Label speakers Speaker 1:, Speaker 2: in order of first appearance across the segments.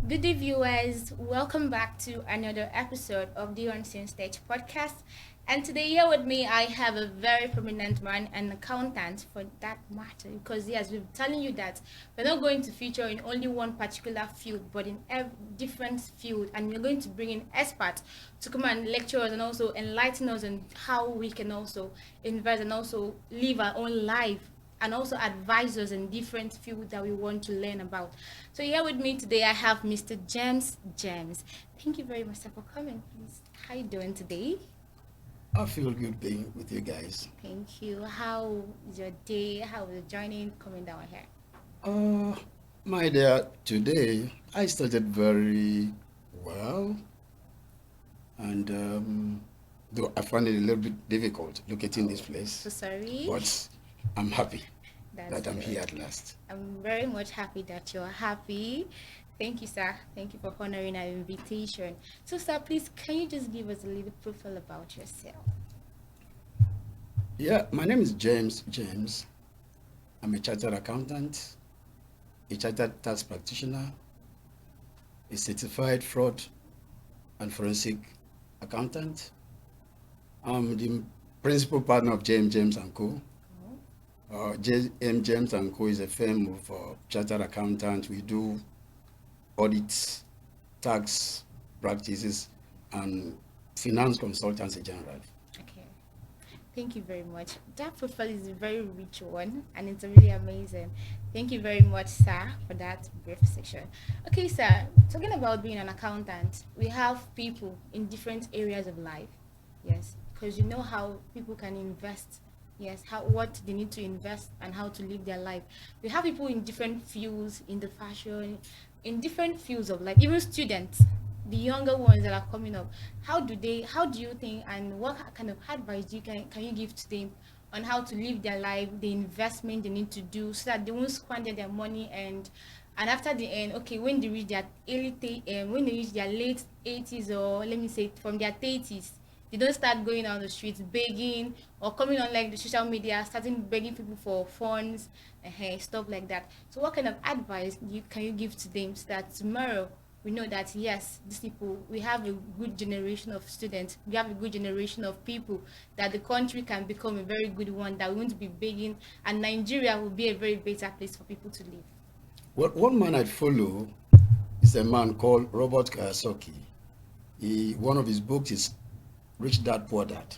Speaker 1: Good day, viewers. Welcome back to another episode of the Unseen Stage podcast. And today, here with me, I have a very prominent man, an accountant for that matter. Because, yes, we're telling you that we're not going to feature in only one particular field, but in every different field. And we're going to bring in experts to come and lecture us and also enlighten us on how we can also invest and also live our own life and also advisors in different fields that we want to learn about. So here with me today, I have Mr. James James. Thank you very much sir, for coming. Please, how you doing today?
Speaker 2: I feel good being with you guys.
Speaker 1: Thank you. How is your day? How is the journey coming down here?
Speaker 2: Uh, my dear, today I started very well, and though I find it a little bit difficult locating this
Speaker 1: Oh, so
Speaker 2: place,
Speaker 1: sorry.
Speaker 2: but I'm happy
Speaker 1: That's
Speaker 2: that I'm
Speaker 1: good.
Speaker 2: here at last.
Speaker 1: I'm very much happy that you're happy. Thank you, sir. Thank you for honoring our invitation. So, sir, please, can you just give us a little profile about yourself?
Speaker 2: Yeah, my name is James James. I'm a chartered accountant, a chartered tax practitioner, a certified fraud and forensic accountant. I'm the principal partner of James and Co.
Speaker 1: Oh,
Speaker 2: JM James and Co. is a firm of chartered accountants. We do audits, tax practices, and finance consultancy generally.
Speaker 1: okay. Thank you very much. That profile is a very rich one and it's really amazing. Thank you very much, sir, for that brief section. Okay, sir, talking about being an accountant, we have people in different areas of life. Yes, because you know how people can invest. Yes, how what they need to invest and how to live their life. We have people in different fields, in the fashion, in different fields of life, even students, the younger ones that are coming up. How do you think and what kind of advice can you give to them on how to live their life, the investment they need to do so that they won't squander their money and after the end, okay, when they reach their when they reach their late 80s, or let me say from their 30s, they don't start going on the streets begging or coming on like the social media starting begging people for funds and stuff like that. So what kind of advice can you give to them so that tomorrow we know that yes, these people, we have a good generation of students, we have a good generation of people, that the country can become a very good one, that we won't be begging, and Nigeria will be a very better place for people to live.
Speaker 2: Well, one man I follow is a man called Robert Kiyosaki. One of his books is Rich Dad Poor Dad.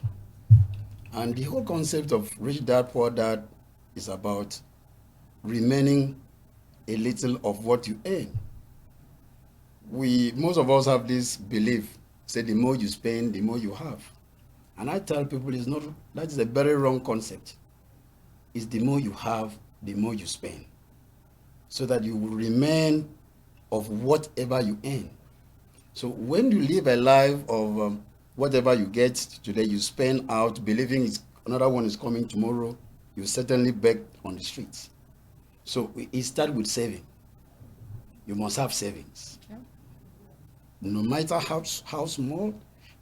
Speaker 2: And the whole concept of Rich Dad Poor Dad is about remaining a little of what you earn. Most of us have this belief, say the more you spend, the more you have. And I tell people it's not, that is a very wrong concept. It's the more you have, the more you spend. So that you will remain of whatever you earn. So when you live a life of whatever you get today, you spend out, believing another one is coming tomorrow, you certainly beg on the streets. So it starts with saving. You must have savings.
Speaker 1: Yeah.
Speaker 2: No matter how small,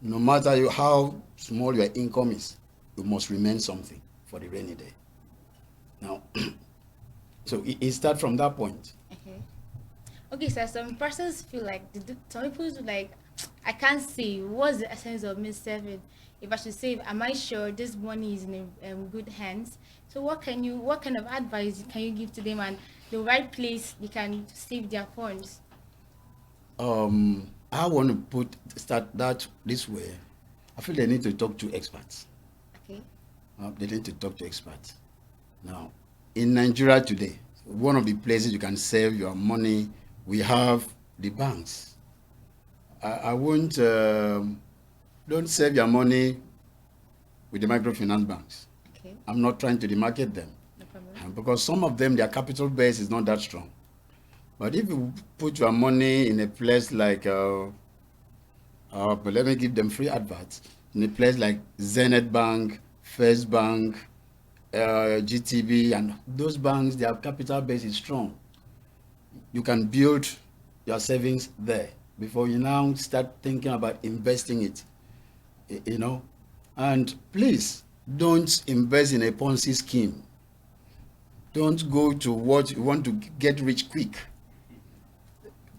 Speaker 2: no matter how small your income is, you must remain something for the rainy day. Now, so it starts from that point.
Speaker 1: Okay. Okay, so some persons feel like some people feel like I can't say what's the essence of me saving. If I should save, am I sure this money is in good hands? So what kind of advice can you give to them and the right place they can save their funds?
Speaker 2: I want to start that this way. I feel they need to talk to experts.
Speaker 1: Okay.
Speaker 2: They need to talk to experts. Now, in Nigeria today, one of the places you can save your money, we have the banks. I won't, don't save your money with the microfinance banks.
Speaker 1: Okay.
Speaker 2: I'm not trying to demarcate them
Speaker 1: No problem.
Speaker 2: because some of them, their capital base is not that strong. But if you put your money in a place like, but let me give them free adverts, in a place like Zenith Bank, First Bank, GTB, and those banks, their capital base is strong. You can build your savings there before you now start thinking about investing it, you know. And please don't invest in a Ponzi scheme. Don't go to what you want to get rich quick.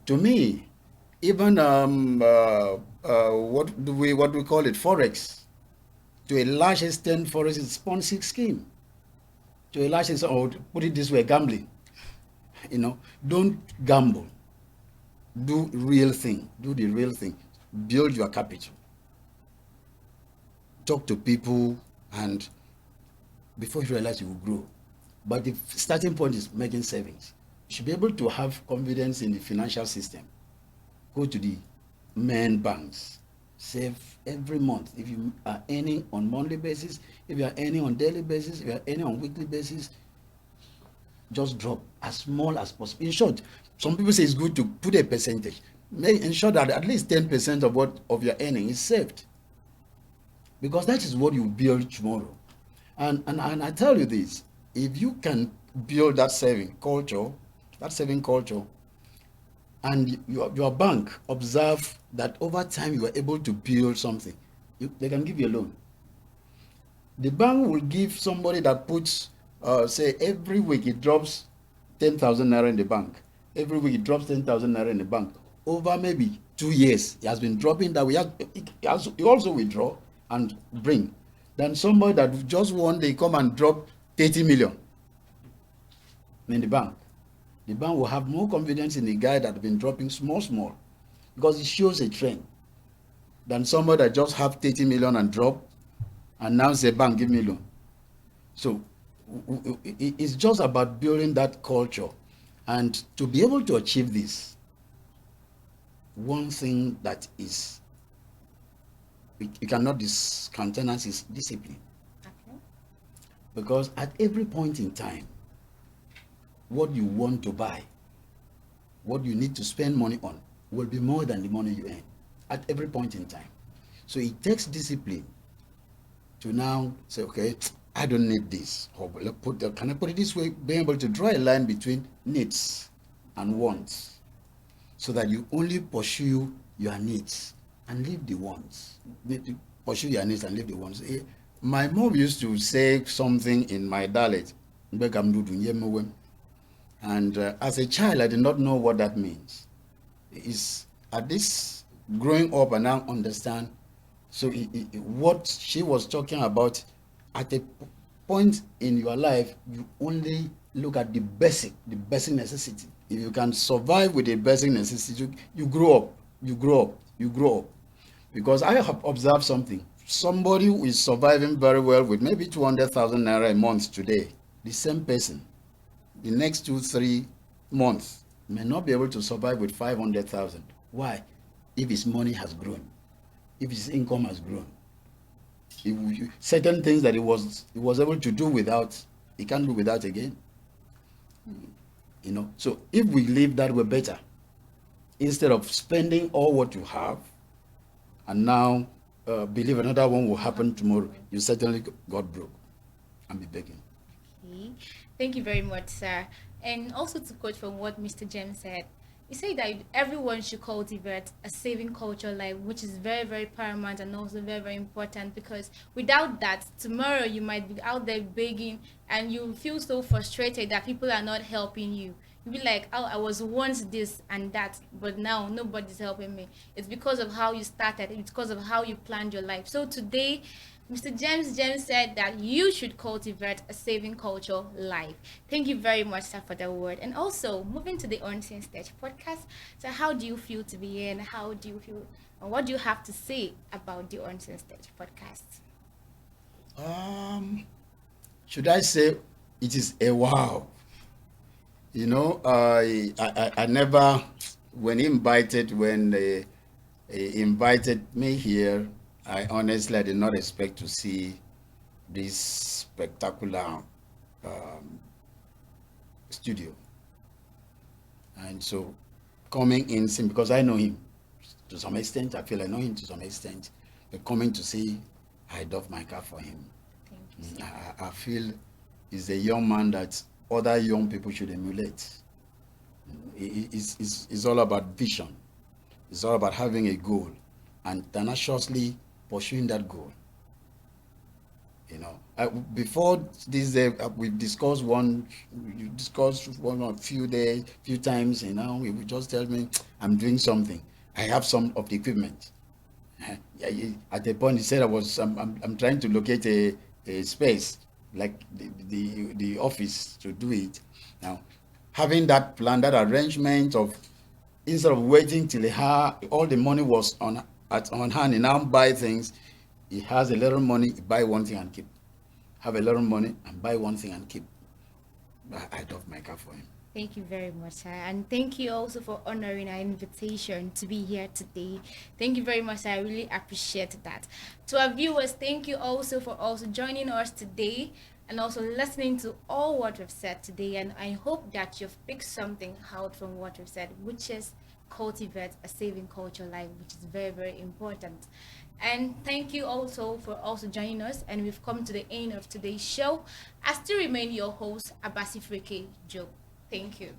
Speaker 2: To me, Even what we call it, forex. To a large extent, forex is Ponzi scheme. To a large extent, or to put it this way, gambling. Don't gamble. Do real thing. Do the real thing. Build your capital. Talk to people, and before you realize, you will grow. But the starting point is making savings. You should be able to have confidence in the financial system. Go to the main banks. Save every month. If you are earning on monthly basis, if you are earning on daily basis, if you are earning on weekly basis, just drop as small as possible. In short, some people say it's good to put a percentage. Ensure that at least 10% of your earning is saved, because that is what you build tomorrow. And I tell you this: if you can build that saving culture, and your bank observe that over time you are able to build something, they can give you a loan. The bank will give somebody that puts, say, every week it drops 10,000 naira in the bank. Every week it drops 10,000 naira in the bank. Over maybe 2 years, it has been dropping that. He also withdraw and bring. Then somebody that just one day come and drop 30 million in the bank. The bank will have more confidence in the guy that has been dropping small, because it shows a trend, than somebody that just have 30 million and drop, and now say, bank, give me loan. So it's just about building that culture. And to be able to achieve this, one thing that is you cannot discountenance is discipline.
Speaker 1: Okay.
Speaker 2: Because at every point in time, what you want to buy, what you need to spend money on, will be more than the money you earn at every point in time. So it takes discipline to now say, okay, I don't need this. Or can I put it this way? Being able to draw a line between needs and wants, so that you only pursue your needs and leave the wants. Pursue your needs and leave the wants. My mom used to say something in my dialect, and as a child, I did not know what that means. Is at this growing up, and now understand. So what she was talking about, at a point in your life, you only look at the basic necessity. If you can survive with the basic necessity, you grow up, you grow up. Because I have observed something. Somebody who is surviving very well with maybe 200,000 naira a month today, the same person, the next 2-3 months, may not be able to survive with 500,000. Why? If his money has grown, if his income has grown, certain things that he was able to do without, he can't do without again. So if we live that way better, instead of spending all what you have, and now believe another one will happen tomorrow, you certainly got broke and be begging.
Speaker 1: Okay. Thank you very much, sir. And also to quote from what Mr. James said, he said that everyone should cultivate a saving culture life, which is very, very paramount and also very, very important, because without that, tomorrow you might be out there begging and you feel so frustrated that people are not helping you. You'll be like, oh, I was once this and that, but now nobody's helping me. It's because of how you started, it's because of how you planned your life. So today, Mr. James said that you should cultivate a saving culture life. Thank you very much, sir, for that word. And also, moving to the Unseen Stage podcast. So, how do you feel to be in? How do you feel? And what do you have to say about the Unseen Stage podcast?
Speaker 2: Um, should I say it is a wow? I never, when he invited me here, I honestly, I did not expect to see this spectacular um, studio. And so coming in, because I know him to some extent, I feel I know him to some extent, but coming to see, I doff my cap for him.
Speaker 1: Thank you, sir.
Speaker 2: I feel he's a young man that other young people should emulate. It's all about vision. It's all about having a goal and tenaciously pursuing that goal. Before this day, we've discussed you discussed one or few times. We would just tell me, I'm doing something. I have some of the equipment. At the point he said I'm trying to locate a space like the office to do it. Now, having that plan, that arrangement of instead of waiting till all the money was on hand, he now buy things. He has a little money, he buy one thing and keep. Have a little money and buy one thing and keep. I love my car for him.
Speaker 1: Thank you very much, sir. And thank you also for honoring our invitation to be here today. Thank you very much, sir. I really appreciate that. To our viewers, thank you also for also joining us today and also listening to all what we've said today. And I hope that you've picked something out from what we've said, which is cultivate a saving culture life, which is very, very important. And thank you also for also joining us. And we've come to the end of today's show. I still remain your host, Abasi Freke Joe. Thank you.